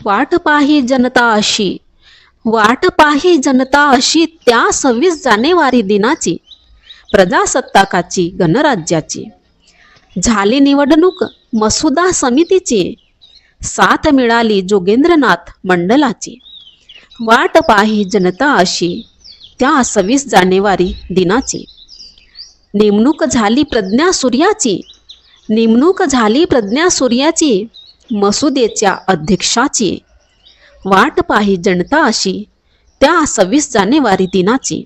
वाट पाही जनता अशी, वाट पाही जनता अशी त्या 26 जानेवारी दिनाची, प्रजासत्ताकाची गणराज्याची. झाली निवडणूक मसुदा समितीची, साथ मिळाली जोगेंद्रनाथ मंडलाची. वाट पाही जनता अशी त्या 26 जानेवारी दिनाची. नेमणूक झाली प्रज्ञा सूर्याची, नेमणूक झाली प्रज्ञा सूर्याची, मसुदेच्या अध्यक्षाची. वाट पाही जनता अशी त्या 26 जानेवारी दिनाची.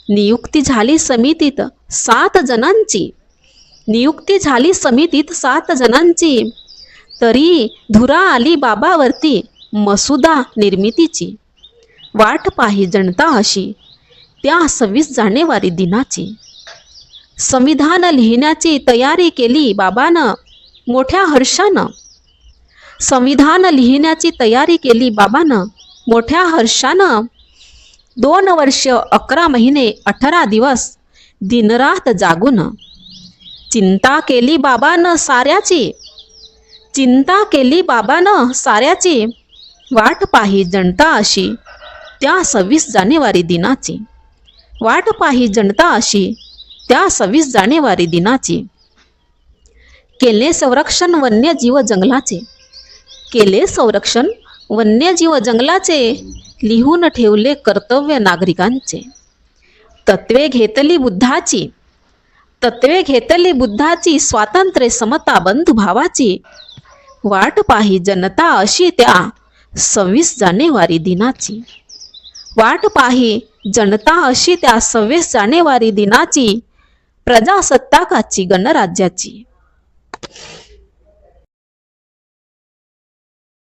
नियुक्ती झाली समितीत 7 जणांची, नियुक्ती झाली समितीत 7 जणांची. तरी धुरा आली बाबावरती मसुदा निर्मितीची. वाट पाही जनता अशी त्या 26 जानेवारी दिनाची. संविधान लिहिण्याची तयारी केली बाबानं मोठ्या हर्षानं, संविधान लिहिण्याची तयारी केली बाबानं मोठ्या हर्षानं. 2 वर्ष 11 महिने 18 दिवस दिनरात जागून. चिंता केली बाबानं साऱ्याची, चिंता केली बाबानं साऱ्याची. वाट पाही जनता अशी त्या 26 जानेवारी दिनाची. वाट पाही जनता अशी त्या 26 जानेवारी दिनाची. केले संरक्षण वन्यजीव जंगलाचे, केले संरक्षण वन्यजीव जंगलाचे. लिहून ठेवले कर्तव्य नागरिकांचे. तत्वे घेतली बुद्धाची, तत्वे घेतली बुद्धाची. स्वातंत्र्य समता बंधुभावाची. वाट पाही जनता अशी त्या 26 जानेवारी दिनाची. वाट पाही जनता अशी त्या 26 जानेवारी दिनाची, प्रजासत्ताकाची गणराज्याची.